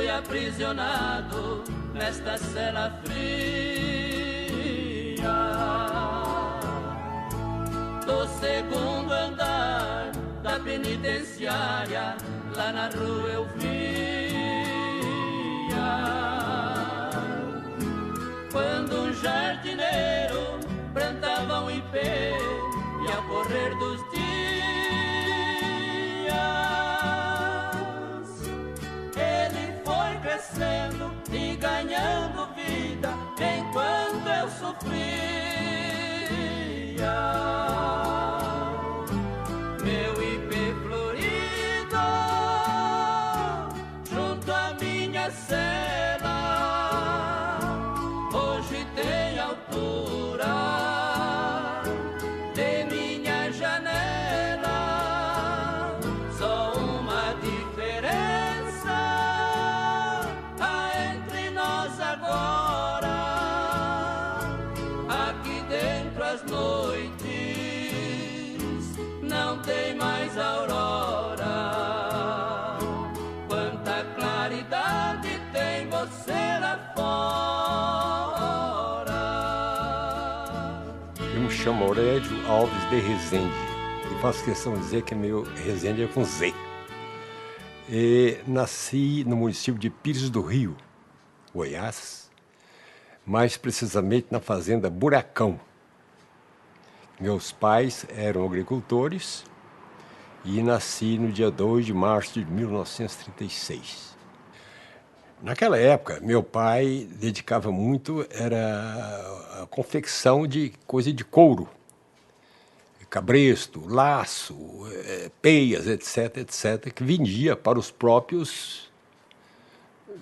foi aprisionado nesta cela fria do segundo andar da penitenciária. Lá na rua eu via quando um jardineiro plantava um ipê e ao correr dos dias ele foi crescendo e ganhando vida enquanto eu sofria. Meu ipê florido junto à minha cela hoje tem altura de minha janela. Só uma diferença há entre nós agora. Aqui dentro as noites não tem mais aurora. Quanta claridade tem você lá fora. Eu me chamo Aurélio Alves de Rezende e faço questão de dizer que meu Rezende é com Z. Nasci no município de Pires do Rio, Goiás, mais precisamente na fazenda Buracão. Meus pais eram agricultores e nasci no dia 2 de março de 1936. Naquela época, meu pai dedicava muito era a confecção de coisa de couro, cabresto, laço, peias, etc., etc., que vendia para os próprios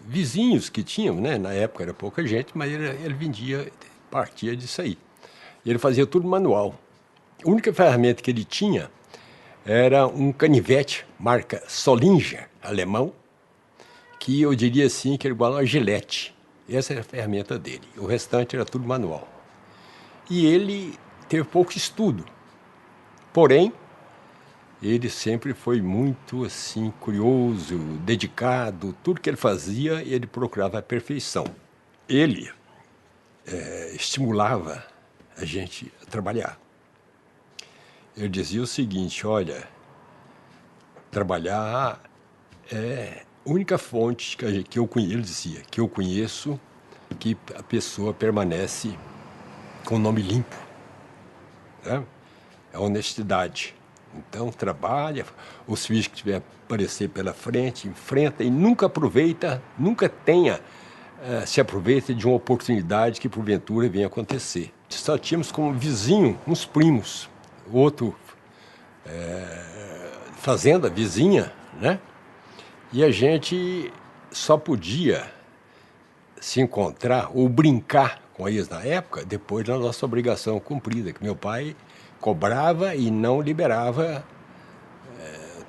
vizinhos que tinham, né? Na época era pouca gente, mas ele vendia, partia disso aí. Ele fazia tudo manual. A única ferramenta que ele tinha era um canivete, marca Solinger, alemão, que eu diria assim que era igual a uma gilete. Essa era a ferramenta dele. O restante era tudo manual. E ele teve pouco estudo. Porém, ele sempre foi muito assim curioso, dedicado. Tudo que ele fazia, ele procurava a perfeição. Ele estimulava a gente a trabalhar. Ele dizia o seguinte: olha, trabalhar é a única fonte que eu conheço, ele dizia, que eu conheço, que a pessoa permanece com o nome limpo, né? É a honestidade. Então, trabalha, os filhos que tiver aparecer pela frente, enfrenta e nunca aproveita, nunca se aproveita de uma oportunidade que porventura venha acontecer. Só tínhamos como vizinho uns primos, outro fazenda vizinha, né? E a gente só podia se encontrar ou brincar com eles na época depois da nossa obrigação cumprida, que meu pai cobrava e não liberava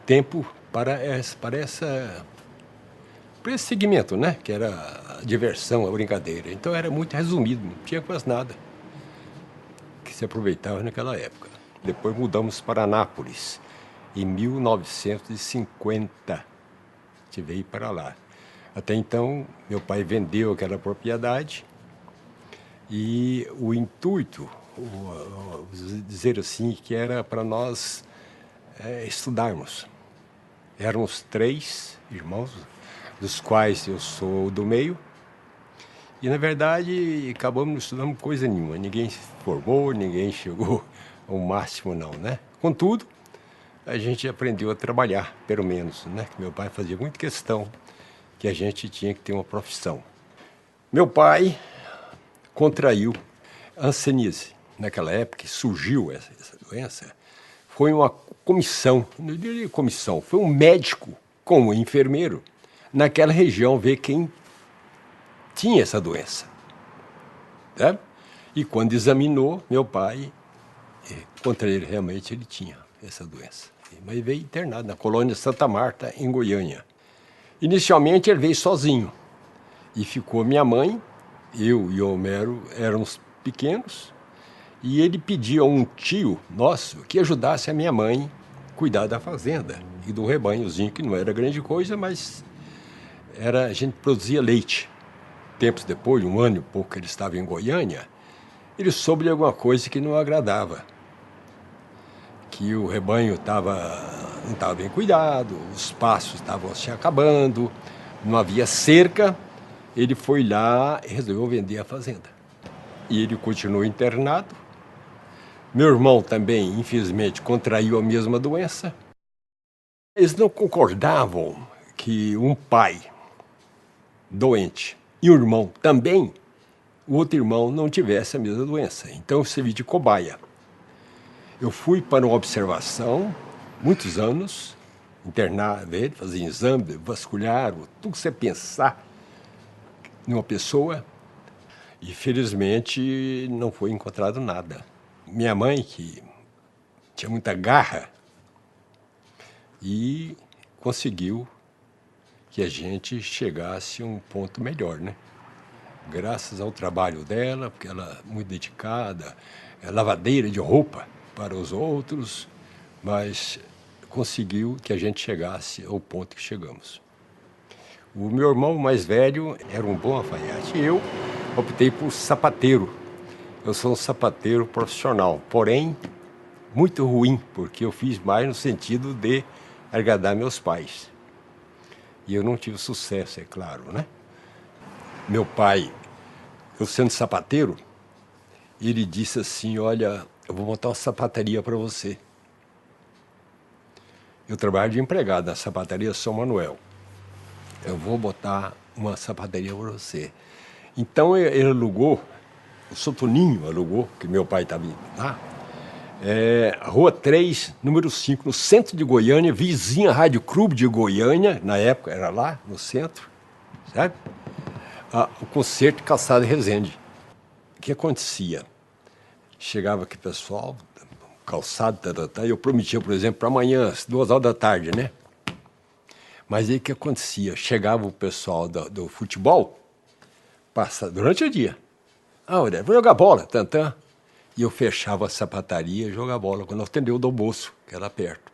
tempo para esse segmento, né? Que era a diversão, a brincadeira. Então era muito resumido, não tinha quase nada que se aproveitava naquela época. Depois mudamos para Anápolis, em 1950. A gente veio para lá. Até então, meu pai vendeu aquela propriedade e o intuito, dizer assim, que era para nós estudarmos. Éramos 3 irmãos, dos quais eu sou do meio. E, na verdade, acabamos não estudando coisa nenhuma. Ninguém se formou, ninguém chegou ao máximo, não, né? Contudo, a gente aprendeu a trabalhar, pelo menos, né? Meu pai fazia muita questão que a gente tinha que ter uma profissão. Meu pai contraiu hanseníase. Naquela época que surgiu essa doença, foi uma comissão, não diria comissão, foi um médico com um enfermeiro naquela região ver quem tinha essa doença. Né? E quando examinou, meu pai, contra ele, realmente ele tinha essa doença. Mas veio internado na colônia Santa Marta, em Goiânia. Inicialmente ele veio sozinho. E ficou minha mãe, eu e o Homero éramos pequenos, e ele pediu a um tio nosso que ajudasse a minha mãe a cuidar da fazenda e do rebanhozinho, que não era grande coisa, mas a gente produzia leite. Tempos depois, um ano e pouco que ele estava em Goiânia, ele soube de alguma coisa que não agradava. Que o rebanho não estava bem cuidado, os pastos estavam se acabando, não havia cerca. Ele foi lá e resolveu vender a fazenda. E ele continuou internado. Meu irmão também, infelizmente, contraiu a mesma doença. Eles não concordavam que um pai doente e um irmão também, o outro irmão não tivesse a mesma doença. Então eu servi de cobaia. Eu fui para uma observação, muitos anos, internar ele, fazer exame vascular, tudo que você pensar numa pessoa, e felizmente não foi encontrado nada. Minha mãe, que tinha muita garra, e conseguiu que a gente chegasse a um ponto melhor, né? Graças ao trabalho dela, porque ela é muito dedicada, é lavadeira de roupa para os outros, mas conseguiu que a gente chegasse ao ponto que chegamos. O meu irmão mais velho era um bom alfaiate e eu optei por sapateiro. Eu sou um sapateiro profissional, porém muito ruim, porque eu fiz mais no sentido de agradar meus pais. E eu não tive sucesso, é claro, né? Meu pai, eu sendo sapateiro, ele disse assim, olha, eu vou montar uma sapataria para você. Eu trabalho de empregado na sapataria São Manuel. Eu vou botar uma sapataria para você. Então ele alugou, o Sotoninho alugou, que meu pai estava lá, Rua 3, número 5, no centro de Goiânia, vizinha Rádio Clube de Goiânia, na época era lá, no centro, sabe? O concerto de Calçada Resende. O que acontecia? Chegava aqui pessoal, calçado, eu prometia, por exemplo, para amanhã, às 2 horas da tarde, né? Mas aí o que acontecia? Chegava o pessoal do futebol, durante o dia. Olha, vou jogar bola, tantã. E eu fechava a sapataria e jogava bola quando eu atendeu o do almoço, que era perto.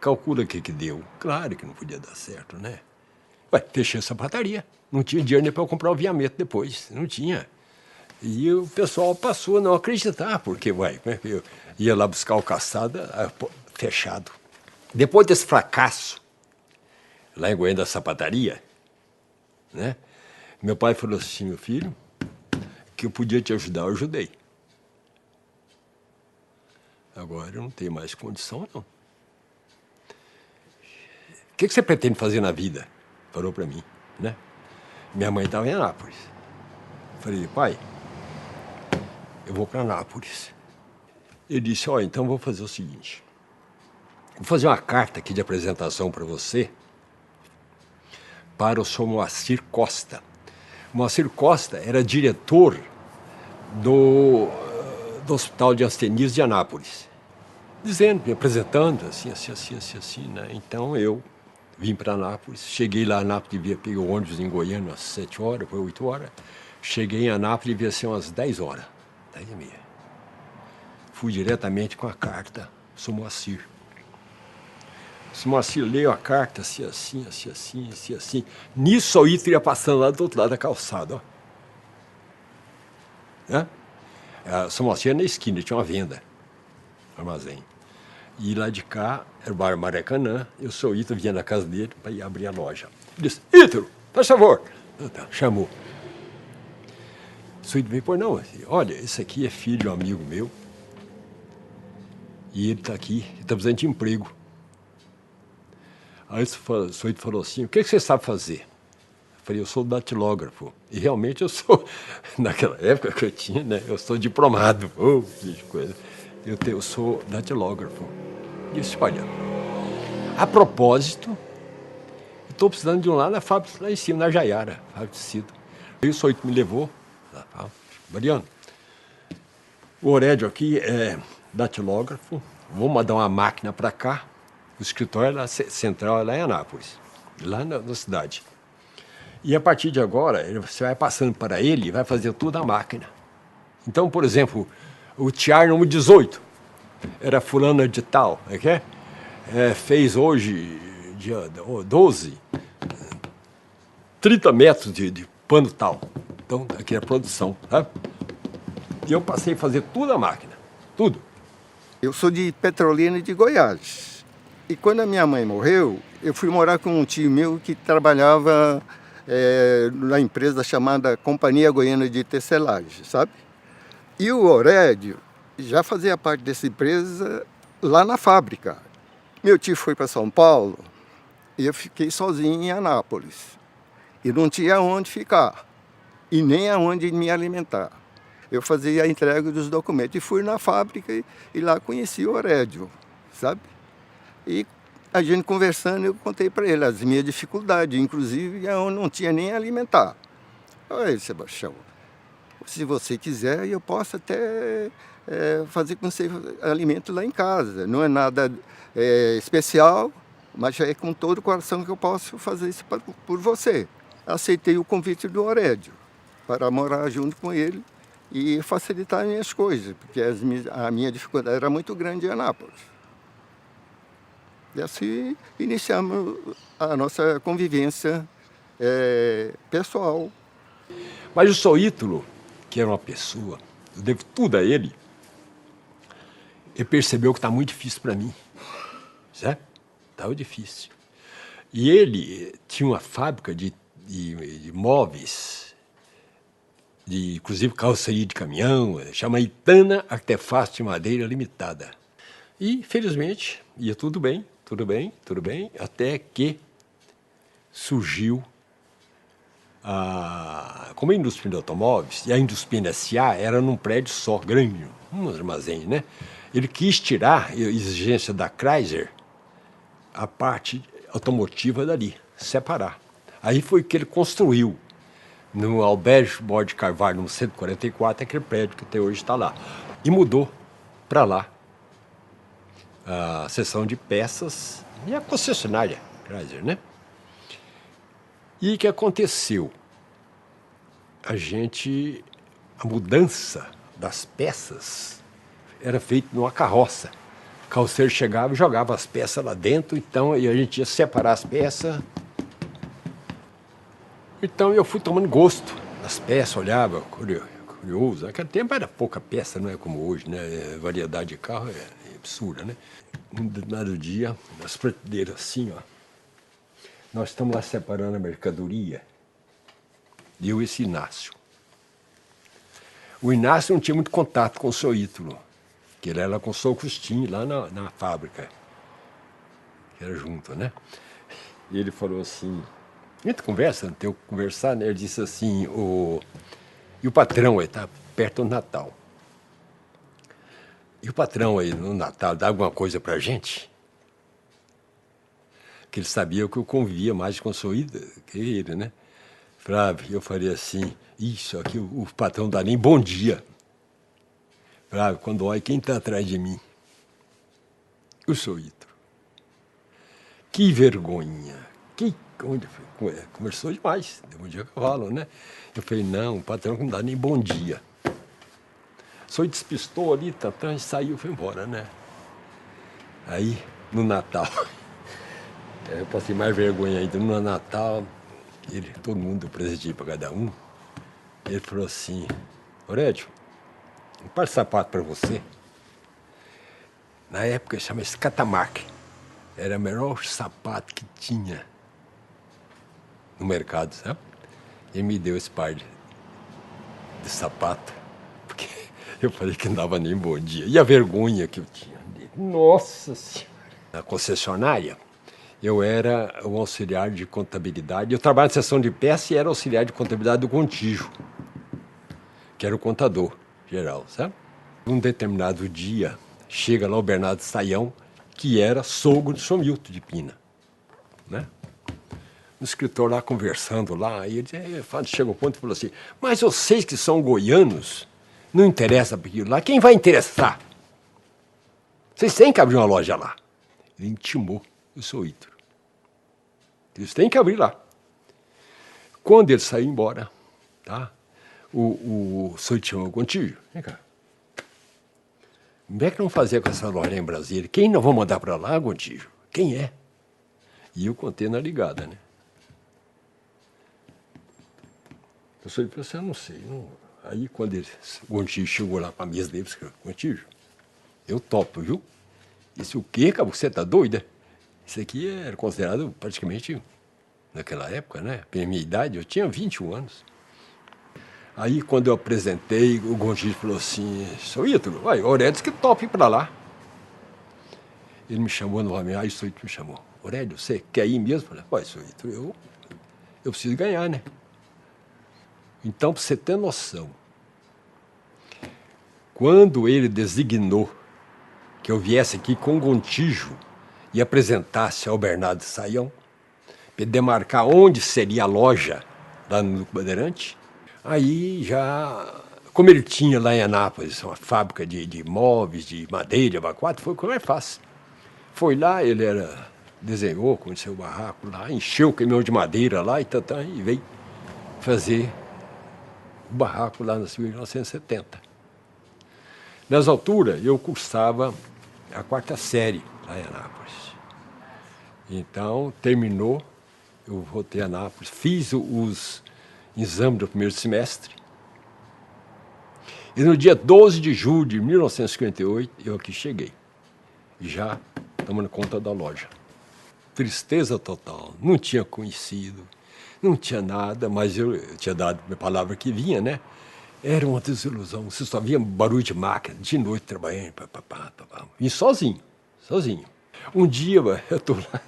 Calcula o que deu. Claro que não podia dar certo, né? Ué, fechei a sapataria. Não tinha dinheiro nem para eu comprar o aviamento depois. Não tinha. E o pessoal passou a não acreditar, porque, eu ia lá buscar o caçada fechado. Depois desse fracasso, lá em Goiânia da sapataria, né? Meu pai falou assim, meu filho, que eu podia te ajudar, eu ajudei. Agora eu não tenho mais condição, não. O que você pretende fazer na vida? Falou para mim, né? Minha mãe estava em Anápolis. Falei, pai, eu vou para Anápolis. Ele disse, então vou fazer o seguinte. Vou fazer uma carta aqui de apresentação para você para o senhor Moacir Costa. Moacir Costa era diretor do Hospital de Ansteníase de Anápolis. Dizendo, me apresentando, assim, né? Então eu vim para Anápolis, cheguei lá em Anápolis, peguei o ônibus em Goiânia às 7 horas, foi 8 horas. Cheguei em Anápolis e devia ser umas 10 horas, 10h30. Fui diretamente com a carta, sou Moacir. O Moacir leu a carta, assim. Nisso o Ito ia passando lá do outro lado da calçada, ó. Né? O São Moacir na esquina, tinha uma venda, armazém. E lá de cá, era o bairro Maracanã, e o seu Ítalo vinha na casa dele para ir abrir a loja. Ele disse, Ítalo, faz favor. Chamou. O seu Ítalo veio, pois não, olha, esse aqui é filho de um amigo meu, e ele está aqui, ele está precisando de emprego. Aí o seu Ítalo falou assim, o que você sabe fazer? Eu falei, eu sou datilógrafo. E realmente eu sou, naquela época que eu tinha, né? Eu sou diplomado. Que coisa. Eu sou datilógrafo. E disse, olha, a propósito, estou precisando de um lá na fábrica, lá em cima, na Jaiara, fábrica de tecido. Aí o Soito me levou, Mariano, o Aurédio aqui é datilógrafo, vou mandar uma máquina para cá, o escritório central é lá em Anápolis, lá na cidade. E a partir de agora, você vai passando para ele e vai fazer tudo a máquina. Então, por exemplo, o tiar número 18, era fulano de tal, fez hoje, dia 12, 30 metros de pano tal. Então, aqui é a produção, sabe? E eu passei a fazer tudo a máquina, tudo. Eu sou de Petrolina de Goiás. E quando a minha mãe morreu, eu fui morar com um tio meu que trabalhava na empresa chamada Companhia Goiana de Tecelagem, sabe? E o Orédio já fazia parte dessa empresa lá na fábrica. Meu tio foi para São Paulo e eu fiquei sozinho em Anápolis. E não tinha onde ficar e nem aonde me alimentar. Eu fazia a entrega dos documentos e fui na fábrica e lá conheci o Orédio, sabe? E a gente conversando, eu contei para ele as minhas dificuldades, inclusive eu não tinha nem alimentar. Oi, Sebastião, se você quiser, eu posso até fazer com você alimento lá em casa. Não é nada especial, mas já é com todo o coração que eu posso fazer isso por você. Aceitei o convite do Orédio para morar junto com ele e facilitar as minhas coisas, porque a minha dificuldade era muito grande em Anápolis. E assim iniciamos a nossa convivência pessoal. Mas o seu Ítalo, que era uma pessoa, eu devo tudo a ele, ele percebeu que está muito difícil para mim, certo? Estava difícil. E ele tinha uma fábrica de móveis, inclusive carroceria de caminhão, chama Itana Artefatos de Madeira Limitada. E, felizmente, ia tudo bem, até que surgiu como a indústria de automóveis, e a indústria S.A. era num prédio só, grande, um armazém, né? Ele quis tirar a exigência da Chrysler, a parte automotiva dali, separar. Aí foi que ele construiu, no Alberto Bode Carvalho, no 144, aquele prédio que até hoje está lá. E mudou para lá a seção de peças e a concessionária Chrysler, né? E o que aconteceu? A mudança das peças era feita numa carroça. O carroceiro chegava e jogava as peças lá dentro, então e a gente ia separar as peças. Então eu fui tomando gosto das peças, olhava, curioso. Naquele tempo era pouca peça, não é como hoje, né? A variedade de carro é absurda, né? Um determinado dia, nas prateleiras assim, ó, nós estamos lá separando a mercadoria. Eu e esse Inácio. O Inácio não tinha muito contato com o seu Ítalo, que ele era com o seu Custinho lá na fábrica, que era junto, né? E ele falou assim, a gente conversa, não tem o que conversar, né? Ele disse assim, e o patrão aí, tá perto do Natal. E o patrão aí no Natal dá alguma coisa pra gente? Que ele sabia que eu convivia mais com o seu Ítalo que ele, né? Flávio, eu faria assim, isso aqui o patrão dá nem bom dia. Flávio, quando olha, quem está atrás de mim? O seu Ítalo. Que vergonha. Conversou demais, deu bom dia a cavalo, né? Eu falei, não, o patrão não dá nem bom dia. Só despistou ali, e saiu, foi embora, né? Aí, no Natal, eu passei mais vergonha ainda, no Natal, todo mundo deu presente para cada um. Ele falou assim, Orédio, um par de sapato para você. Na época chama-se Catamarca. Era o melhor sapato que tinha no mercado, sabe? Ele me deu esse par de sapato, porque eu falei que não dava nem bom dia. E a vergonha que eu tinha dele. Nossa Senhora! Na concessionária, eu era o auxiliar de contabilidade. Eu trabalhava na seção de peça e era auxiliar de contabilidade do Contígio, que era o contador geral, sabe? Um determinado dia, chega lá o Bernardo Saião, que era sogro de São Milton de Pina, né? No escritório lá, conversando lá, e ele chegou ao ponto e falou assim, mas vocês que são goianos, não interessa para aquilo lá, quem vai interessar? Vocês têm que abrir uma loja lá. Ele intimou o seu Ítalo. Eles têm que abrir lá. Quando ele saiu embora, tá? O senhor chamou o Contígio, vem cá. Como é que vamos fazer com essa loja em Brasília? Quem nós vamos mandar para lá, Contígio? Quem é? E eu contei na ligada, né? Eu falei assim, eu não sei. Não. Aí quando o Gontijo chegou lá para a mesa dele, disse, Gontijo, eu topo, viu? Disse, o quê, cara? Você tá doida? Isso aqui era considerado praticamente, naquela época, né? Pela minha idade, eu tinha 21 anos. Aí quando eu apresentei, o Gontijo falou assim, seu Ítalo, o Aurélio disse que topa ir para lá. Ele me chamou novamente, aí o seu Ítalo me chamou. Aurélio, você quer ir mesmo? Eu falei, seu Ítalo, eu preciso ganhar, né? Então, para você ter noção, quando ele designou que eu viesse aqui com o Gontijo e apresentasse ao Bernardo Saião, para demarcar onde seria a loja lá no Bandeirante, aí já, como ele tinha lá em Anápolis uma fábrica de móveis, de madeira, de abacuado, foi mais fácil. Foi lá, ele desenhou, conheceu o barraco lá, encheu o caminhão de madeira lá e veio fazer o barraco lá na 1970. Nessa altura, eu cursava a 4ª série lá em Anápolis. Então, terminou, eu voltei a Anápolis, fiz os exames do primeiro semestre. E no dia 12 de julho de 1958, eu aqui cheguei, já tomando conta da loja. Tristeza total, não tinha conhecido, não tinha nada, mas eu tinha dado minha palavra que vinha, né? Era uma desilusão, você só via barulho de máquina, de noite trabalhando, e sozinho. Um dia, eu estou lá,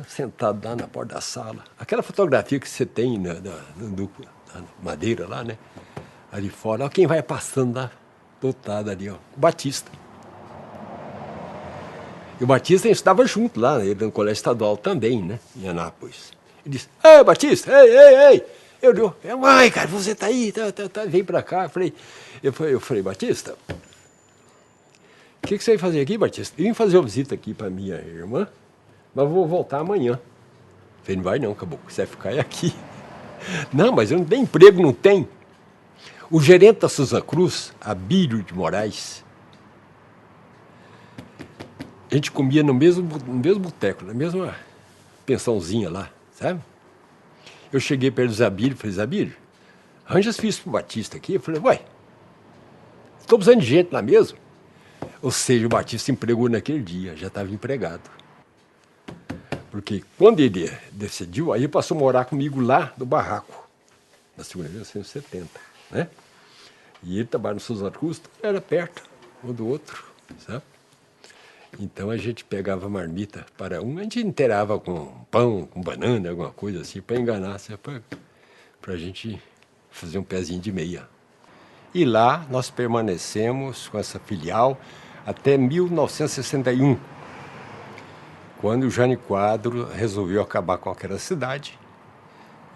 sentado lá na porta da sala, aquela fotografia que você tem na madeira lá, né? Ali fora, ó, quem vai passando lá, lotado ali, ó, o Batista. E o Batista estava junto lá, ele no colégio estadual também, né, em Anápolis. Ele disse, ei, Batista, ei. Eu digo, mãe, cara, você tá aí, vem pra cá. Eu falei, Batista, o que você vai fazer aqui, Batista? Eu vim fazer uma visita aqui pra minha irmã, mas vou voltar amanhã. Eu falei, não vai não, caboclo, você vai ficar aqui. Não, mas eu não tenho emprego, não tem. O gerente da Souza Cruz, Abílio de Moraes, a gente comia no mesmo boteco, na mesma pensãozinha lá, sabe? Eu cheguei perto do Zabílio e falei, Zabílio, arranja as fichas pro Batista aqui. Eu falei, ué, estou precisando de gente lá mesmo. Ou seja, o Batista se empregou naquele dia, já estava empregado. Porque quando ele decidiu, aí ele passou a morar comigo lá no barraco, na segunda vez, 1970, né? E ele trabalhava no Souza Cruz, era perto um do outro, sabe? Então a gente pegava marmita para um, a gente inteirava com pão, com banana, alguma coisa assim, para enganar, para a gente fazer um pezinho de meia. E lá nós permanecemos com essa filial até 1961, quando o Jânio Quadro resolveu acabar com aquela cidade.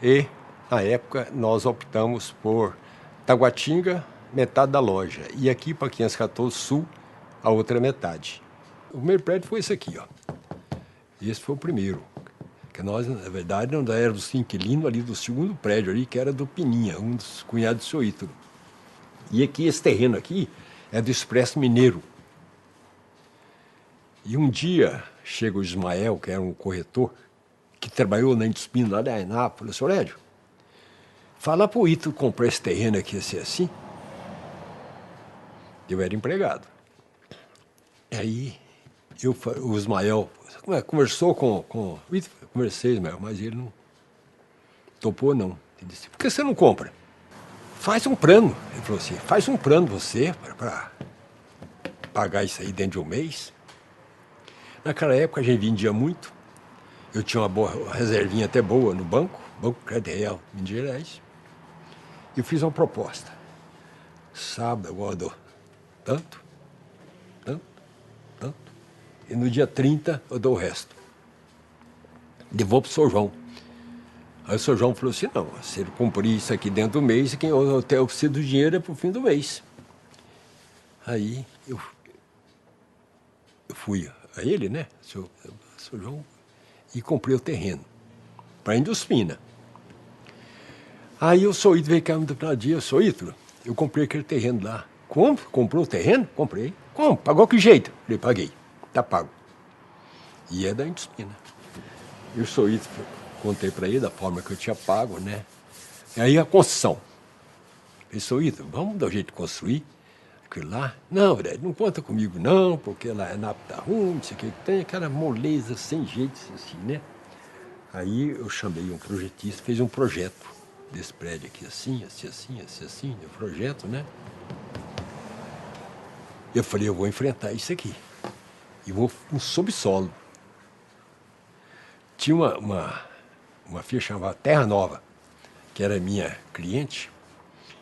E, na época, nós optamos por Taguatinga, metade da loja, e aqui para 514 Sul, a outra metade. O primeiro prédio foi esse aqui, ó. Esse foi o primeiro. Que nós, na verdade, não éramos inquilinos ali do segundo prédio ali, que era do Pininha, um dos cunhados do seu Ítalo. E aqui, esse terreno aqui, é do Expresso Mineiro. E um dia, chega o Ismael, que era um corretor, que trabalhou na Indospina, lá em Anápolis, falou, Aurélio, fala pro Ítalo comprar esse terreno aqui assim. Eu era empregado. Aí, o Ismael conversou com o Ítalo, conversei, Ismael, mas ele não topou, não. Ele disse, por que você não compra? Faz um plano. Ele falou assim, faz um plano você para pagar isso aí dentro de um mês. Naquela época a gente vendia muito. Eu tinha uma reservinha até boa no Banco Crédito Real, Minas Gerais. E eu fiz uma proposta. Sábado eu dou tanto. E no dia 30 eu dou o resto. Devolvo para o Sr. João. Aí o Sr. João falou assim, não, se ele cumprir isso aqui dentro do mês, quem eu preciso do dinheiro é para o fim do mês. Aí eu fui a ele, né, Sr. João, e comprei o terreno para a Indospina. Aí o Sr. Ítalo veio cá no final do dia, Sr. Ítalo, eu comprei aquele terreno lá. Como? Comprou o terreno? Comprei. Como? Pagou que jeito? Falei, paguei. Tá pago. E é da Indospina. E o Sr. Ítalo, contei para ele da forma que eu tinha pago, né? Aí a construção. Pensou, Ítalo, vamos dar um jeito de construir aquilo lá? Não, Fred, não conta comigo não, porque lá é nada ruim, não sei o que tem, aquela moleza sem jeito, assim, né? Aí eu chamei um projetista, fez um projeto desse prédio aqui, assim, o projeto, né? Eu falei, eu vou enfrentar isso aqui. E vou no subsolo. Tinha uma firma chamada Terra Nova, que era minha cliente,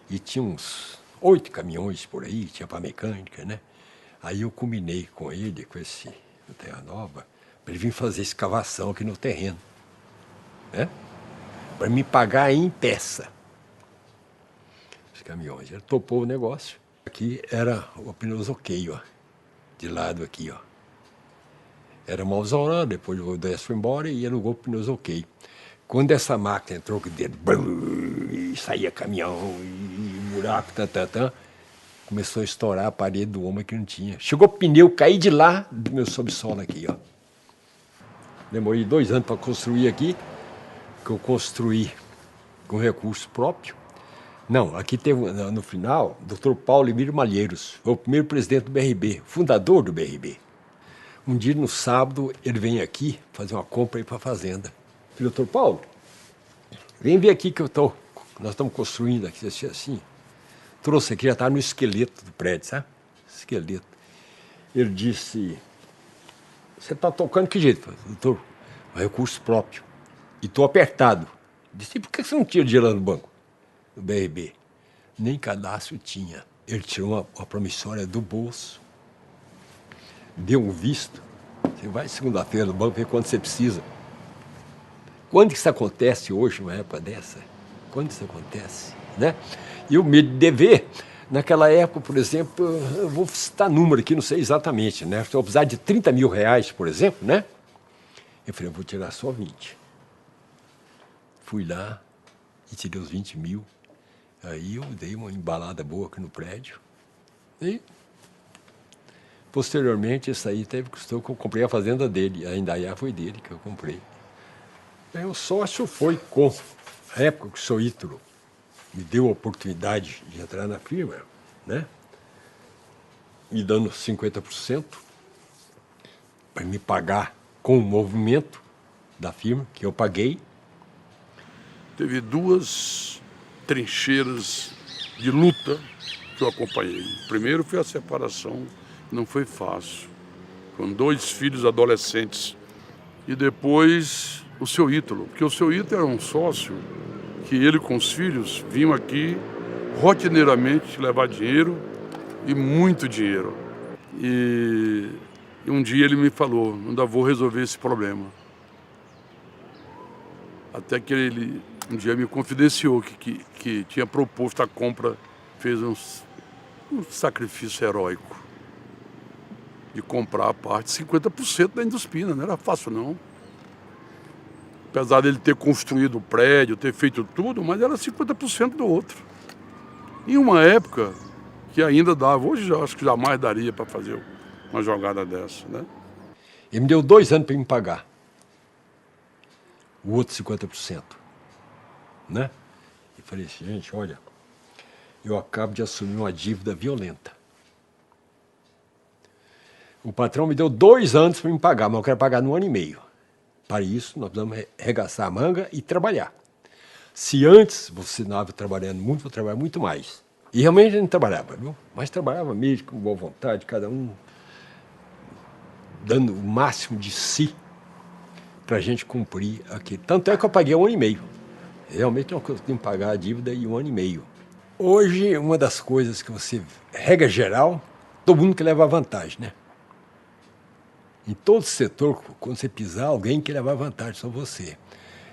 e tinha uns 8 caminhões por aí, tinha para mecânica, né? Aí eu combinei com ele, com esse Terra Nova, para ele vir fazer escavação aqui no terreno, né? Para me pagar em peça. Os caminhões. Ele topou o negócio. Aqui era o pneus ok, ó, de lado aqui, ó. Era uma Alzora, depois o Décio foi embora e alugou o pneus ok. Quando essa máquina entrou com o dedo, e saía caminhão, e buraco, começou a estourar a parede do homem que não tinha. Chegou o pneu, caí de lá do meu subsolo aqui, ó. Demorei 2 anos para construir aqui, que eu construí com recurso próprio. Não, aqui teve, no final, o Dr. Paulo Emílio Malheiros, foi o primeiro presidente do BRB, fundador do BRB. Um dia, no sábado, ele vem aqui fazer uma compra aí para a fazenda. Falei, doutor Paulo, vem ver aqui que nós estamos construindo aqui, assim. Trouxe aqui, já está no esqueleto do prédio, sabe? Esqueleto. Ele disse, você está tocando que jeito? Falei, doutor, recurso próprio. E estou apertado. Disse, e por que você não tira dinheiro lá no banco? Do BRB? Nem cadastro tinha. Ele tirou uma promissória do bolso, deu um visto. Você vai segunda-feira no banco ver quanto você precisa. Quando que isso acontece hoje, numa época dessa? Quando isso acontece, né? E o medo de dever, naquela época, por exemplo, eu vou citar número aqui, não sei exatamente, né? Se eu precisar de 30 mil reais, por exemplo, né? Eu falei, eu vou tirar só 20. Fui lá e tirei os 20 mil. Aí eu dei uma embalada boa aqui no prédio. E, posteriormente, isso aí custou que eu comprei a fazenda dele. A Indaiá foi dele que eu comprei. Aí o sócio foi com a época que o seu Ítalo me deu a oportunidade de entrar na firma, né? Me dando 50% para me pagar com o movimento da firma, que eu paguei. Teve 2 trincheiras de luta que eu acompanhei. Primeiro foi a separação, não foi fácil, com 2 filhos adolescentes. E depois o seu Ítalo, porque o seu Ítalo era um sócio que ele com os filhos vinham aqui rotineiramente levar dinheiro e muito dinheiro. E um dia ele me falou, ainda vou resolver esse problema. Até que ele um dia me confidenciou que tinha proposto a compra, fez um sacrifício heróico de comprar a parte 50% da Induspina, não era fácil não. Apesar dele ter construído o prédio, ter feito tudo, mas era 50% do outro. Em uma época que ainda dava, hoje já acho que jamais daria para fazer uma jogada dessa, né? Ele me deu 2 anos para me pagar. O outro 50%. Né? E falei assim, gente, olha, eu acabo de assumir uma dívida violenta. O patrão me deu 2 anos para me pagar, mas eu quero pagar no 1 ano e meio. Para isso, nós precisamos arregaçar a manga e trabalhar. Se antes você não estava trabalhando muito, vou trabalhar muito mais. E realmente a gente não trabalhava, viu? Mas trabalhava mesmo com boa vontade, cada um dando o máximo de si para a gente cumprir aquilo. Tanto é que eu paguei 1 ano e meio. Realmente eu tenho que pagar a dívida em 1 ano e meio. Hoje, uma das coisas que você, regra geral, todo mundo quer levar vantagem, né? Em todo setor, quando você pisar, alguém quer levar vantagem, só você.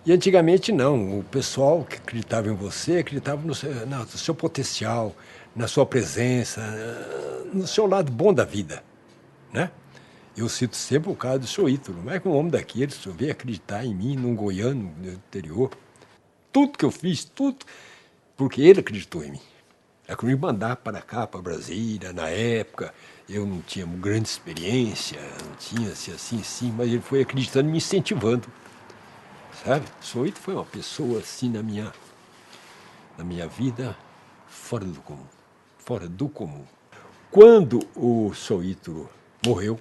E antigamente não, o pessoal que acreditava em você, acreditava no seu potencial, na sua presença, no seu lado bom da vida, né? Eu cito sempre o caso do seu Ítalo, mas um homem daquele, se veio acreditar em mim, num goiano do interior. Tudo que eu fiz, tudo, porque ele acreditou em mim. É que me mandar para cá, para Brasília, na época, eu não tinha grande experiência, não tinha assim, mas ele foi acreditando e me incentivando, sabe? O seu Ítalo foi uma pessoa assim na minha na minha vida fora do comum. Fora do comum. Quando o seu Ítalo morreu,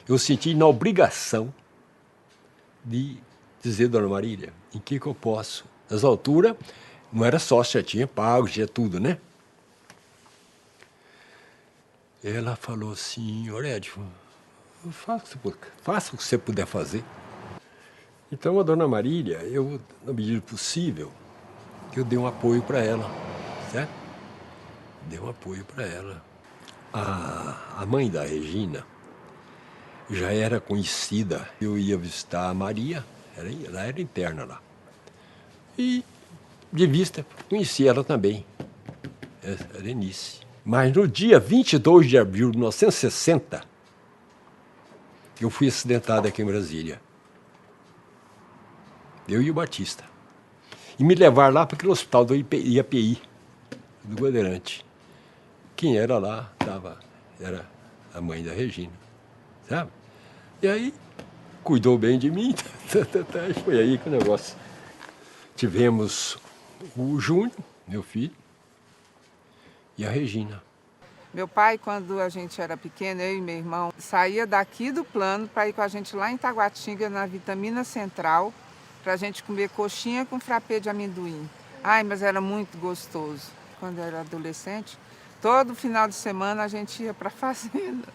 eu senti na obrigação de dizer, dona Marília, em que eu posso? Nessa altura, não era sócio, já tinha pago, já tinha tudo, né? Ela falou assim, Aurédio, faça o que você puder fazer. Então, a dona Marília, eu, na medida possível, eu dei um apoio para ela, certo? Dei um apoio para ela. A mãe da Regina já era conhecida. Eu ia visitar a Maria, ela era interna lá. E, de vista, conheci ela também, a Lenice. Mas no dia 22 de abril de 1960, eu fui acidentado aqui em Brasília. Eu e o Batista. E me levaram lá para aquele hospital do IAPI, do Bandeirante. Quem era lá era a mãe da Regina, sabe? E aí, cuidou bem de mim, foi aí que o negócio. Tivemos o Júnior, meu filho, e a Regina. Meu pai, quando a gente era pequeno, eu e meu irmão, saía daqui do plano para ir com a gente lá em Taguatinga, na Vitamina Central, para a gente comer coxinha com frappé de amendoim. Ai, mas era muito gostoso. Quando eu era adolescente, todo final de semana a gente ia para a fazenda.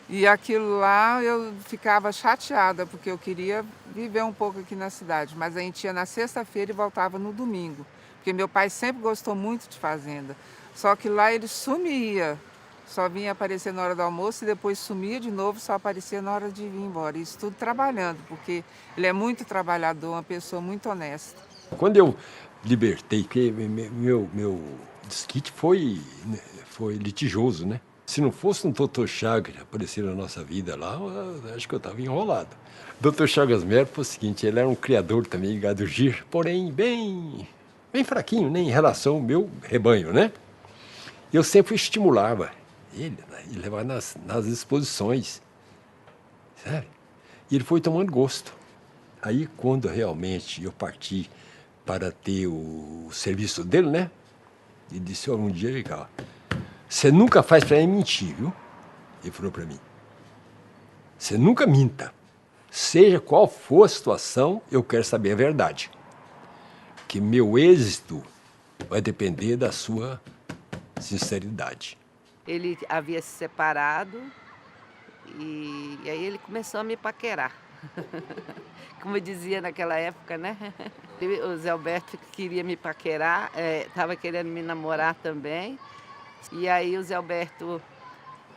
E aquilo lá eu ficava chateada, porque eu queria viver um pouco aqui na cidade. Mas a gente ia na sexta-feira e voltava no domingo. Porque meu pai sempre gostou muito de fazenda. Só que lá ele sumia. Só vinha aparecer na hora do almoço e depois sumia de novo, só aparecia na hora de vir embora. Isso tudo trabalhando, porque ele é muito trabalhador, uma pessoa muito honesta. Quando eu libertei, porque meu desquite foi litigioso, né? Se não fosse um Dr. Chagas aparecer na nossa vida lá, eu acho que eu estava enrolado. Dr. Chagas Mero foi o seguinte, ele era um criador também de gado gir, porém bem fraquinho, né, em relação ao meu rebanho, né? Eu sempre estimulava ele, né, e levava nas exposições, sabe? E ele foi tomando gosto. Aí, quando realmente eu parti para ter o serviço dele, né? Ele disse, um dia, vem cá, você nunca faz para mim mentir, viu? Ele falou para mim, você nunca minta. Seja qual for a situação, eu quero saber a verdade. Que meu êxito vai depender da sua sinceridade. Ele havia se separado e aí ele começou a me paquerar. Como eu dizia naquela época, né? O Zé Alberto queria me paquerar, estava querendo me namorar também. E aí o Zé Alberto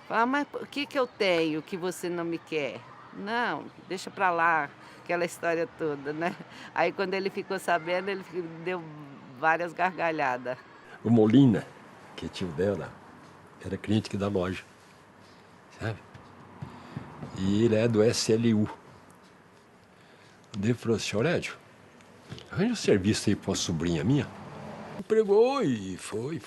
falou, mas o que eu tenho que você não me quer? Não, deixa pra lá, aquela história toda, né? Aí quando ele ficou sabendo, ele deu várias gargalhadas. O Molina, que é tio dela, era cliente aqui da loja, sabe? E ele é do SLU. Ele falou assim, Aurédio, arranja um serviço aí para uma sobrinha minha. Empregou e foi,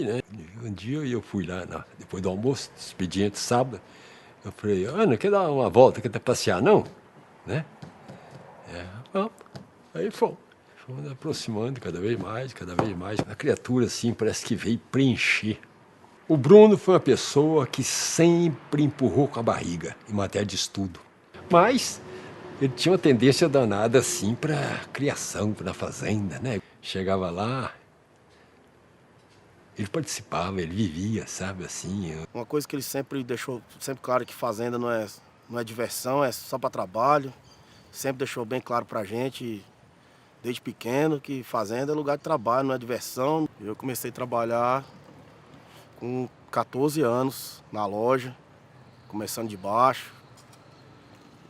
né? Um dia eu fui lá, depois do almoço, expediente sábado, eu falei, Ana, quer dar uma volta, quer passear, não? Né? Vamos. Aí fomos aproximando cada vez mais. A criatura, assim, parece que veio preencher. O Bruno foi uma pessoa que sempre empurrou com a barriga em matéria de estudo. Mas ele tinha uma tendência danada, assim, para criação, para fazenda, né? Chegava lá, ele participava, ele vivia, sabe, assim. Uma coisa que ele sempre deixou claro que fazenda não é diversão, é só para trabalho. Sempre deixou bem claro pra gente, desde pequeno, que fazenda é lugar de trabalho, não é diversão. Eu comecei a trabalhar com 14 anos na loja, começando de baixo.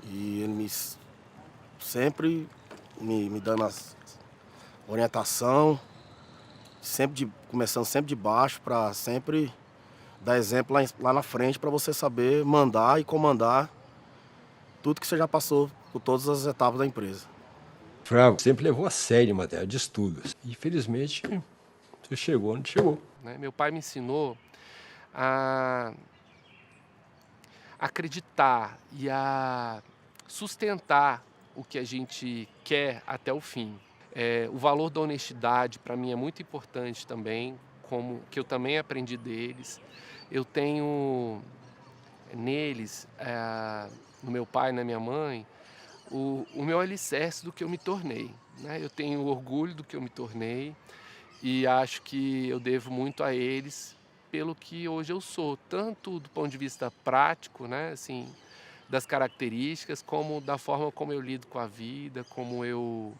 E ele sempre me dando as orientação, começando sempre de baixo, para sempre dar exemplo lá na frente, para você saber mandar e comandar tudo que você já passou por todas as etapas da empresa. Fravo sempre levou a sério a matéria de estudos. Infelizmente, você chegou onde chegou. Meu pai me ensinou a acreditar e a sustentar o que a gente quer até o fim. O valor da honestidade para mim é muito importante também, como que eu também aprendi deles. Eu tenho neles, no meu pai e na minha mãe, o meu alicerce do que eu me tornei, né? Eu tenho orgulho do que eu me tornei e acho que eu devo muito a eles pelo que hoje eu sou, tanto do ponto de vista prático, né, assim, das características, como da forma como eu lido com a vida, como eu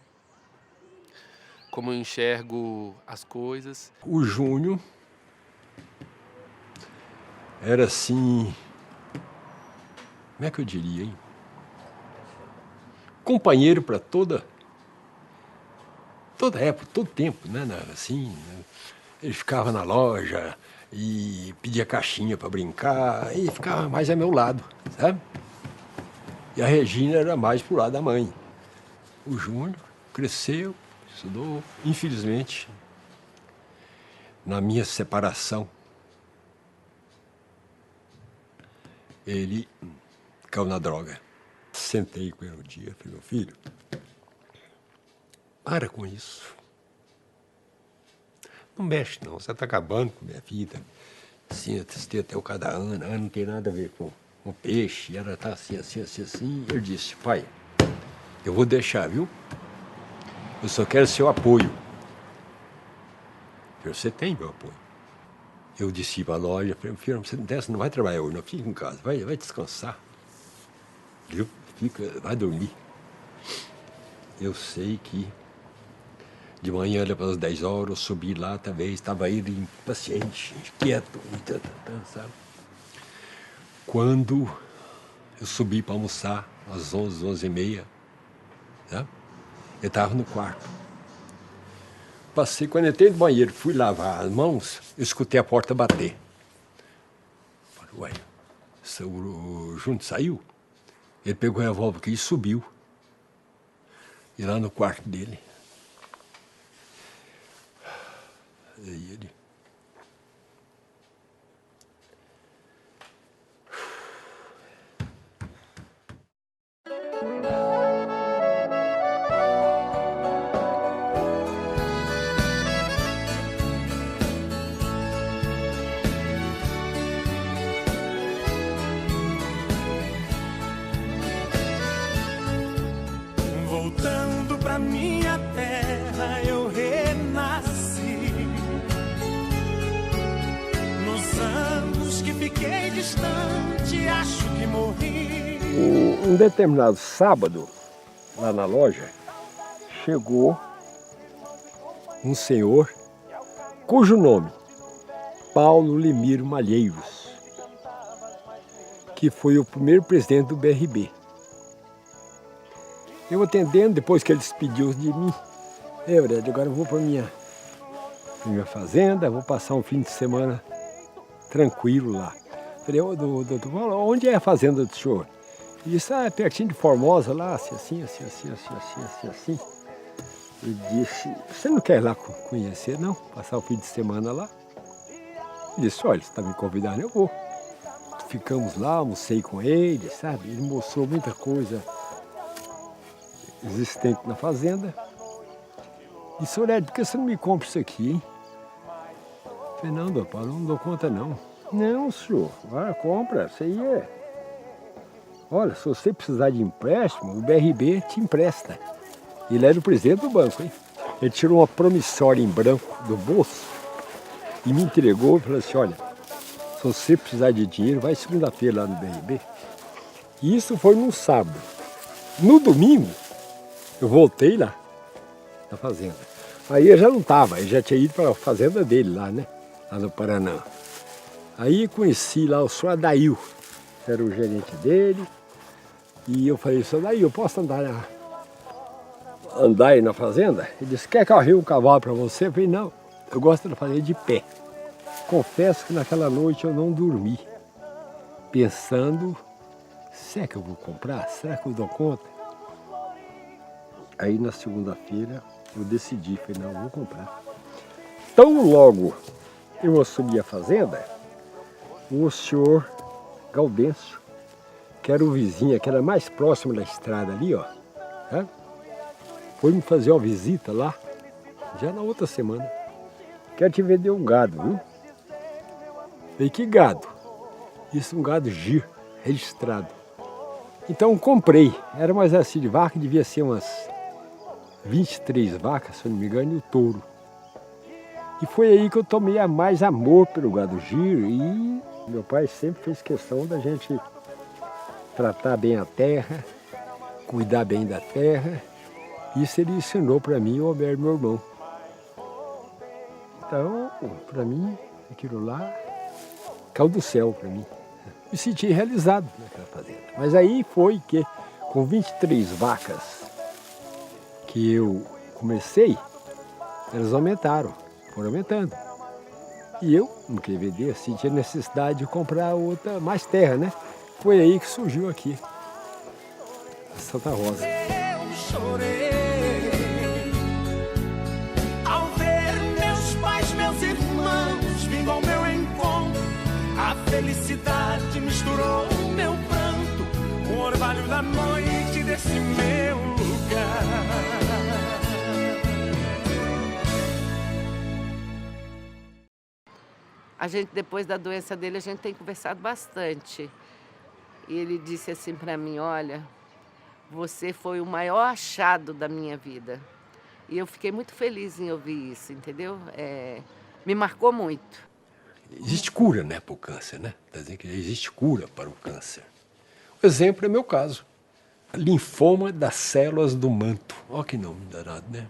enxergo as coisas. O Júnior era assim, como é que eu diria, hein? Companheiro para toda época, todo tempo, né? Assim, né? Ele ficava na loja e pedia caixinha para brincar e ficava mais ao meu lado, sabe? E a Regina era mais pro lado da mãe. O Júnior cresceu, estudou, infelizmente, na minha separação, ele caiu na droga. Sentei com ele um dia, falei, meu filho, para com isso. Não mexe não, você está acabando com a minha vida. Assim, eu até o cada ano não tem nada a ver com peixe, ela está assim. Eu disse, pai, eu vou deixar, viu? Eu só quero seu apoio. Você tem meu apoio. Eu disse para a loja, falei, filho, você não vai trabalhar hoje, não, fica em casa, vai descansar. Viu? Vai dormir. Eu sei que de manhã, pelas 10 horas, eu subi lá, talvez, estava ele impaciente, quieto, sabe? Quando eu subi para almoçar, às 11, 11h30, né? Eu estava no quarto. Passei, quando entrei no banheiro, fui lavar as mãos, eu escutei a porta bater. Falei, ué, o Júnior saiu? Ele pegou o revólver aqui e subiu. E lá no quarto dele. E ele... Voltando pra minha terra, eu renasci. Nos anos que fiquei distante, acho que morri. Um determinado sábado, lá na loja, chegou um senhor cujo nome, Paulo Lemiro Malheiros, que foi o primeiro presidente do BRB. Eu atendendo, depois que ele despediu de mim, Fred, agora eu vou para minha fazenda, vou passar um fim de semana tranquilo lá. Falei, doutor, onde é a fazenda do senhor? Ele disse, é pertinho de Formosa, lá, assim. Ele disse, você não quer ir lá conhecer, não? Passar o fim de semana lá? Ele disse, olha, você está me convidando, eu vou. Ficamos lá, almocei com ele, sabe? Ele mostrou muita coisa existente na fazenda. Disse, olha, por que você não me compra isso aqui, hein? Eu falei, não, doutor Paulo, não dou conta, não. Não, senhor, vai, compra, isso aí é... Olha, se você precisar de empréstimo, o BRB te empresta. Ele era o presidente do banco, hein? Ele tirou uma promissória em branco do bolso e me entregou e falou assim, olha, se você precisar de dinheiro, vai segunda-feira lá no BRB. E isso foi num sábado. No domingo, eu voltei lá, na fazenda. Aí eu já não estava, eu já tinha ido para a fazenda dele lá, né? Lá no Paraná. Aí conheci lá o senhor Adail, que era o gerente dele. E eu falei, senhor Adail, eu posso andar aí na fazenda? Ele disse, quer que eu arreie um cavalo para você? Eu falei, não, eu gosto de fazer de pé. Confesso que naquela noite eu não dormi, pensando, será que eu vou comprar? Será que eu dou conta? Aí na segunda-feira eu decidi, falei, não, eu vou comprar. Tão logo eu assumi a fazenda, o senhor Gaudêncio, que era o vizinho, que era mais próximo da estrada ali, ó, né? foi me fazer uma visita lá, já na outra semana. Quero te vender um gado, viu? Falei, que gado? Isso, um gado gir, registrado. Então comprei, era mais assim de vaca, devia ser umas 23 vacas, se eu não me engano, e o touro. E foi aí que eu tomei mais amor pelo gado gir, e meu pai sempre fez questão da gente tratar bem a terra, cuidar bem da terra. Isso ele ensinou para mim e o Alberto, meu irmão. Então, para mim, aquilo lá caiu do céu para mim. Me senti realizado naquela fazenda. Mas aí foi que, com 23 vacas que eu comecei, elas aumentaram, foram aumentando. E eu, não queria vender, senti a necessidade de comprar outra, mais terra, né? Foi aí que surgiu aqui, Santa Rosa. Eu chorei ao ver meus pais, meus irmãos vindo ao meu encontro. A felicidade misturou meu pranto com o orvalho da noite desse meu lugar. A gente, depois da doença dele, a gente tem conversado bastante. E ele disse assim para mim, olha, você foi o maior achado da minha vida. E eu fiquei muito feliz em ouvir isso, entendeu? Me marcou muito. Existe cura, né, para o câncer, né? Está dizendo que existe cura para o câncer. O exemplo é meu caso. Linfoma das células do manto. Olha que nome danado, né?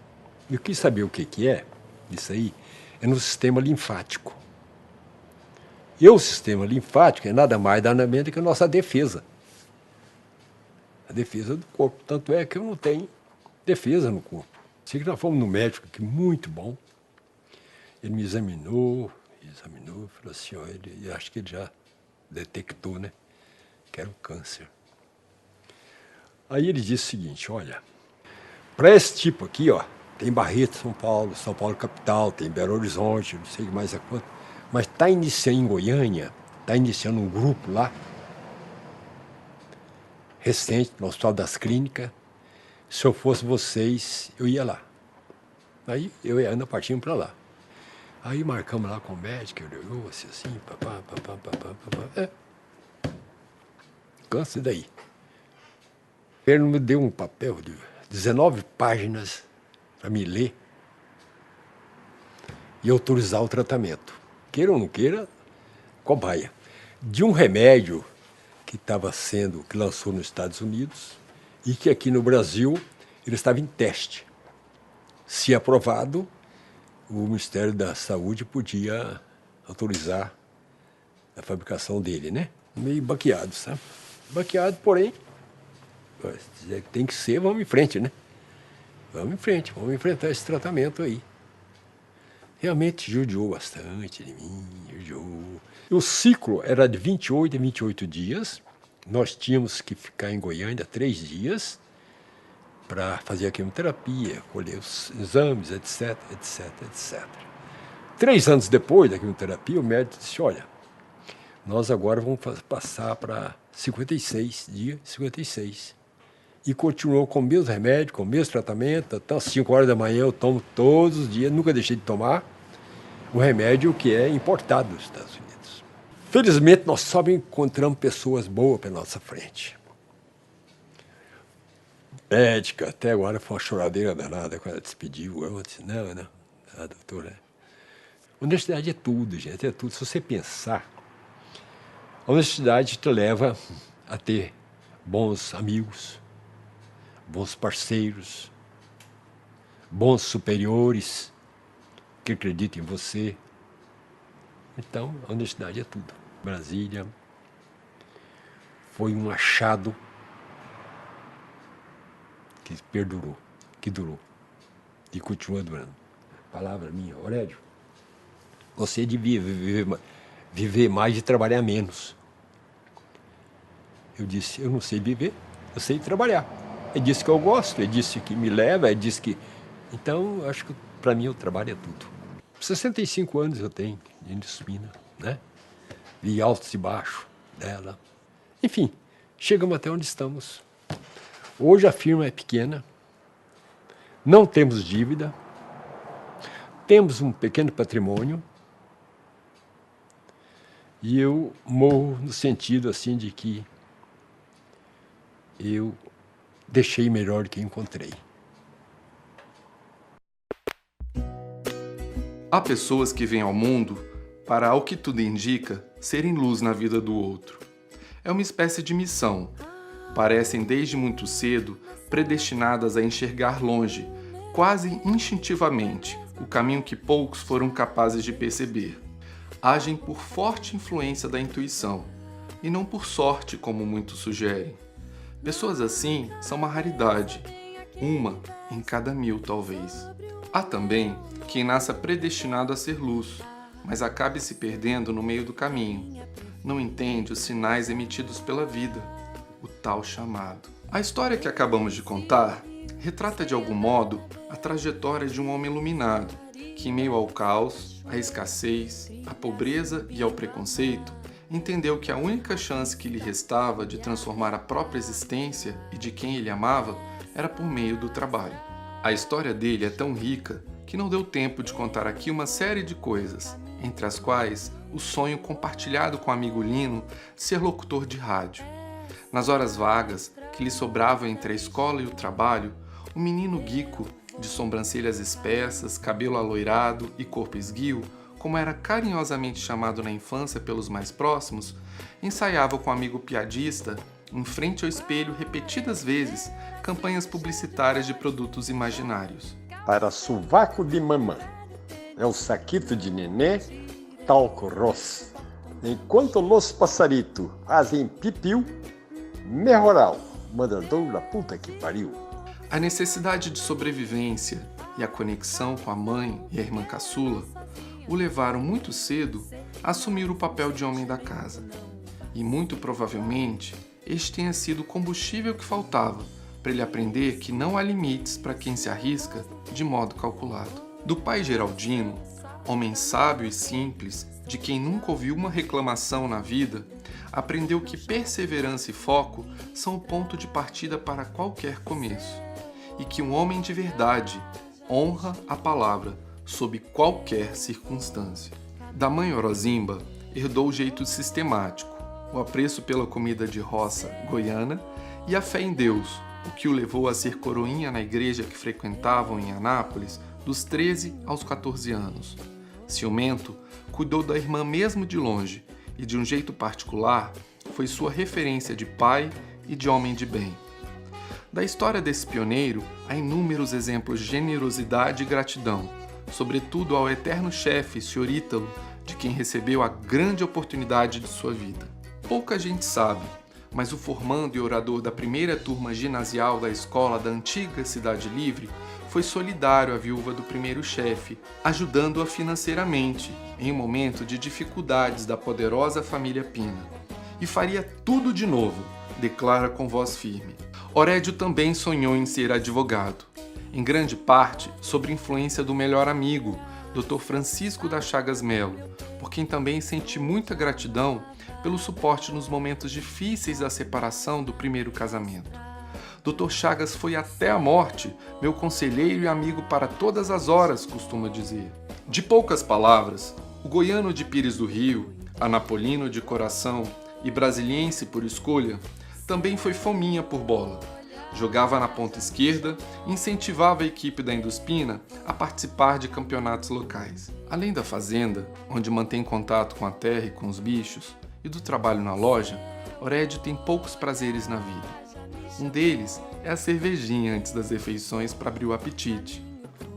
Eu quis saber o que é isso aí. É no sistema linfático. E o sistema linfático é nada mais nada menos do que a nossa defesa. A defesa do corpo. Tanto é que eu não tenho defesa no corpo. Sei que nós fomos no médico aqui, muito bom. Ele me examinou, falou assim, ó, acho que ele já detectou, né, que era o câncer. Aí ele disse o seguinte, olha, para esse tipo aqui, ó, tem Barreto, São Paulo capital, tem Belo Horizonte, não sei mais a quanto, mas está iniciando em Goiânia, está iniciando um grupo lá, recente, no Hospital das Clínicas. Se eu fosse vocês, eu ia lá. Aí eu e a Ana partimos para lá. Aí marcamos lá com o médico, ele olhou assim, papá. Câncer daí. Ele me deu um papel de 19 páginas para me ler e autorizar o tratamento. Queira ou não queira, cobaia. De um remédio que lançou nos Estados Unidos e que aqui no Brasil ele estava em teste. Se aprovado, o Ministério da Saúde podia autorizar a fabricação dele, né? Meio baqueado, sabe? Baqueado, porém, tem que ser, vamos em frente, né? Vamos em frente, vamos enfrentar esse tratamento aí. Realmente judiou bastante de mim, judiou. O ciclo era de 28 a 28 dias. Nós tínhamos que ficar em Goiânia 3 dias para fazer a quimioterapia, colher os exames, etc. 3 anos depois da quimioterapia, o médico disse, olha, nós agora vamos passar para 56 dias, 56. E continuou com o mesmo remédio, com o mesmo tratamento, até às 5 horas da manhã eu tomo todos os dias, nunca deixei de tomar o remédio que é importado dos Estados Unidos. Felizmente, nós só encontramos pessoas boas pela nossa frente. Médica, até agora foi uma choradeira danada quando ela despediu. Eu disse, não, doutora. Honestidade é tudo, gente, é tudo. Se você pensar, a honestidade te leva a ter bons amigos, bons parceiros, bons superiores que acreditam em você. Então, a honestidade é tudo. Brasília foi um achado que perdurou, que durou e continua durando. Palavra minha, Aurélio, você devia viver mais e trabalhar menos. Eu disse, eu não sei viver, eu sei trabalhar. É disso que eu gosto, é disso que me leva, é disso que... Então, acho que para mim o trabalho é tudo. 65 anos eu tenho de indisciplina, né? E altos e baixos dela. Enfim, chegamos até onde estamos. Hoje a firma é pequena, não temos dívida, temos um pequeno patrimônio, e eu morro no sentido assim de que eu deixei melhor do que encontrei. Há pessoas que vêm ao mundo para, ao que tudo indica, serem luz na vida do outro. É uma espécie de missão. Parecem desde muito cedo predestinadas a enxergar longe, quase instintivamente, o caminho que poucos foram capazes de perceber. Agem por forte influência da intuição, e não por sorte, como muitos sugerem. Pessoas assim são uma raridade, uma em cada 1000 talvez. Há também quem nasça predestinado a ser luz, mas acabe se perdendo no meio do caminho. Não entende os sinais emitidos pela vida, o tal chamado. A história que acabamos de contar retrata de algum modo a trajetória de um homem iluminado, que em meio ao caos, à escassez, à pobreza e ao preconceito, entendeu que a única chance que lhe restava de transformar a própria existência e de quem ele amava era por meio do trabalho. A história dele é tão rica que não deu tempo de contar aqui uma série de coisas, entre as quais o sonho compartilhado com o amigo Lino ser locutor de rádio. Nas horas vagas que lhe sobravam entre a escola e o trabalho, o menino Guico, de sobrancelhas espessas, cabelo aloirado e corpo esguio, como era carinhosamente chamado na infância pelos mais próximos, ensaiava com o amigo piadista, em frente ao espelho repetidas vezes, campanhas publicitárias de produtos imaginários. Para sovaco de mamã, é o saquito de nenê, talco rosa. Enquanto los passarito fazem pipiu, melhoral, mandador da puta que pariu. A necessidade de sobrevivência e a conexão com a mãe e a irmã caçula o levaram muito cedo a assumir o papel de homem da casa. E muito provavelmente este tenha sido o combustível que faltava para ele aprender que não há limites para quem se arrisca de modo calculado. Do pai Geraldino, homem sábio e simples, de quem nunca ouviu uma reclamação na vida, aprendeu que perseverança e foco são o ponto de partida para qualquer começo, e que um homem de verdade honra a palavra sob qualquer circunstância. Da mãe Orozimba, herdou o jeito sistemático, o apreço pela comida de roça goiana e a fé em Deus, o que o levou a ser coroinha na igreja que frequentavam em Anápolis dos 13 aos 14 anos. Ciumento, cuidou da irmã mesmo de longe e, de um jeito particular, foi sua referência de pai e de homem de bem. Da história desse pioneiro, há inúmeros exemplos de generosidade e gratidão, sobretudo ao eterno chefe, Sr. Ítalo, de quem recebeu a grande oportunidade de sua vida. Pouca gente sabe, mas o formando e orador da primeira turma ginasial da escola da antiga Cidade Livre foi solidário à viúva do primeiro chefe, ajudando-a financeiramente em um momento de dificuldades da poderosa família Pina. E faria tudo de novo, declara com voz firme. Orédio também sonhou em ser advogado, em grande parte sob influência do melhor amigo, Dr. Francisco das Chagas Melo, por quem também sente muita gratidão pelo suporte nos momentos difíceis da separação do primeiro casamento. Dr. Chagas foi até a morte meu conselheiro e amigo para todas as horas, costuma dizer. De poucas palavras, o goiano de Pires do Rio, anapolino de coração e brasiliense por escolha, também foi fominha por bola. Jogava na ponta esquerda e incentivava a equipe da Induspina a participar de campeonatos locais. Além da fazenda, onde mantém contato com a terra e com os bichos, e do trabalho na loja, Orédio tem poucos prazeres na vida. Um deles é a cervejinha antes das refeições para abrir o apetite.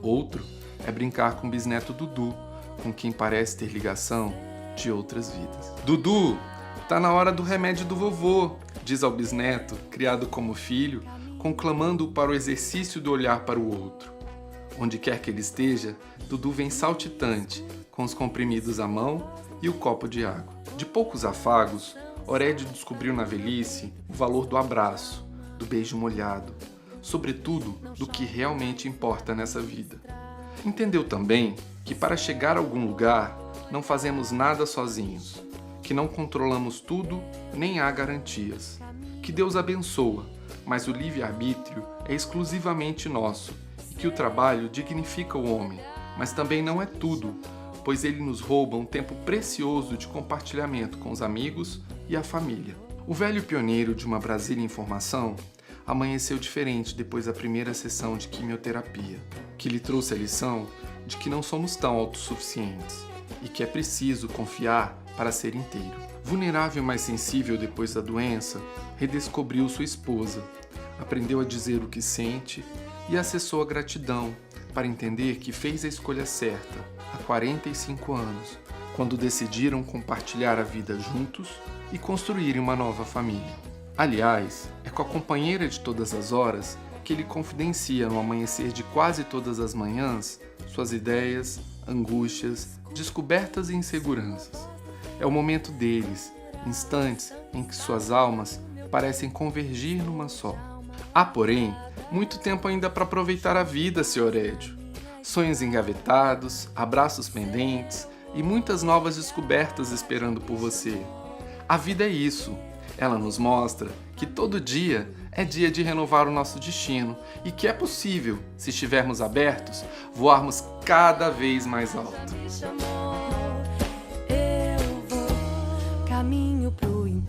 Outro é brincar com o bisneto Dudu, com quem parece ter ligação de outras vidas. Dudu, tá na hora do remédio do vovô, diz ao bisneto, criado como filho, conclamando-o para o exercício do olhar para o outro. Onde quer que ele esteja, Dudu vem saltitante, com os comprimidos à mão e o copo de água. De poucos afagos, Orédio descobriu na velhice o valor do abraço, do beijo molhado, sobretudo do que realmente importa nessa vida. Entendeu também que para chegar a algum lugar não fazemos nada sozinhos, que não controlamos tudo nem há garantias, que Deus abençoa, mas o livre-arbítrio é exclusivamente nosso e que o trabalho dignifica o homem, mas também não é tudo, pois ele nos rouba um tempo precioso de compartilhamento com os amigos e a família. O velho pioneiro de uma Brasília em formação amanheceu diferente depois da primeira sessão de quimioterapia, que lhe trouxe a lição de que não somos tão autossuficientes e que é preciso confiar para ser inteiro. Vulnerável e mais sensível depois da doença, redescobriu sua esposa, aprendeu a dizer o que sente e acessou a gratidão para entender que fez a escolha certa há 45 anos, quando decidiram compartilhar a vida juntos e construírem uma nova família. Aliás, é com a companheira de todas as horas que ele confidencia no amanhecer de quase todas as manhãs suas ideias, angústias, descobertas e inseguranças. É o momento deles, instantes em que suas almas parecem convergir numa só. Há, porém, muito tempo ainda para aproveitar a vida, Sr. Édio. Sonhos engavetados, abraços pendentes e muitas novas descobertas esperando por você. A vida é isso. Ela nos mostra que todo dia é dia de renovar o nosso destino e que é possível, se estivermos abertos, voarmos cada vez mais alto. Eu vou caminho pro interior.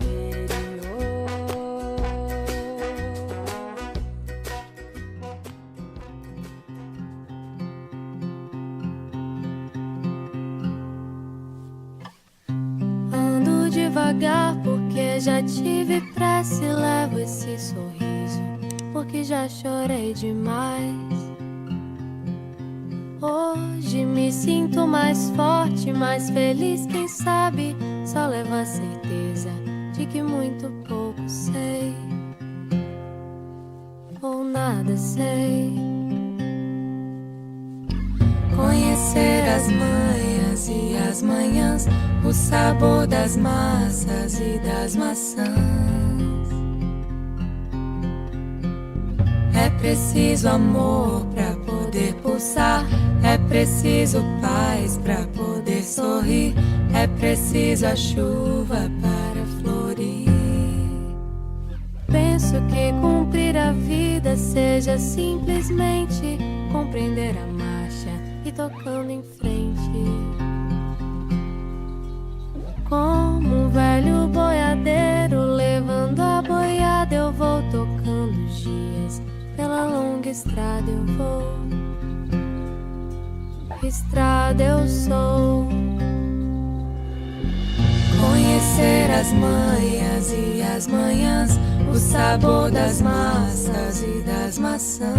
Ando devagar porque já tive pressa e levo esse sorriso porque já chorei demais. Hoje me sinto mais forte, mais feliz, quem sabe só levo a certeza de que muito pouco sei ou nada sei. Conhecer as manhas e as manhãs, o sabor das massas e das maçãs. É preciso amor pra poder pulsar, é preciso paz pra poder sorrir, é preciso a chuva para florir. Penso que cumprir a vida seja simplesmente compreender a marcha e tocando em frente. Como um velho boiadeiro levando a boiada, eu vou tocando os dias. Pela longa estrada eu vou, estrada eu sou. Conhecer as manhas e as manhãs, o sabor das massas e das maçãs.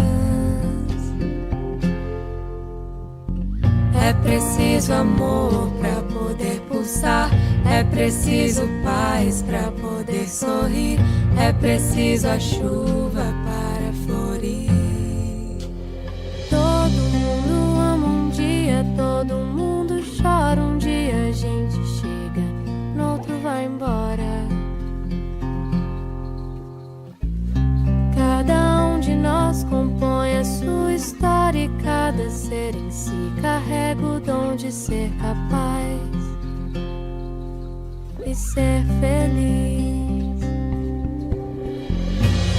É preciso amor pra poder pulsar, é preciso paz pra poder sorrir, é preciso a chuva para florir. Todo mundo ama um dia, todo mundo chora um dia, a gente chega, no outro vai embora. Cada um de nós compõe a sua história e cada ser em si carrega o dom de ser capaz e ser feliz.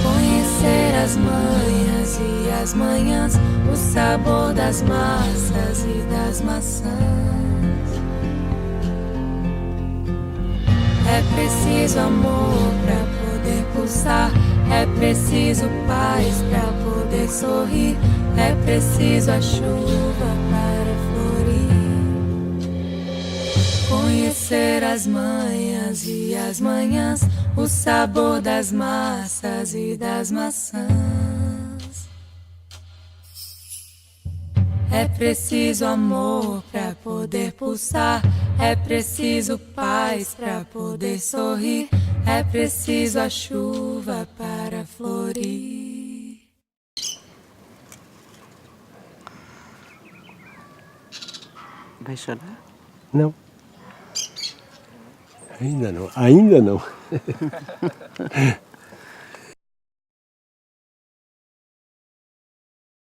Conhecer as manhas e as manhãs, o sabor das massas e das maçãs. É preciso amor pra poder pulsar, é preciso paz pra poder sorrir, é preciso a chuva para florir. Conhecer as manhas e as manhãs, o sabor das massas e das maçãs. É preciso amor pra poder pulsar, é preciso paz pra poder sorrir, é preciso a chuva para florir. Vai chorar? Não. Ainda não.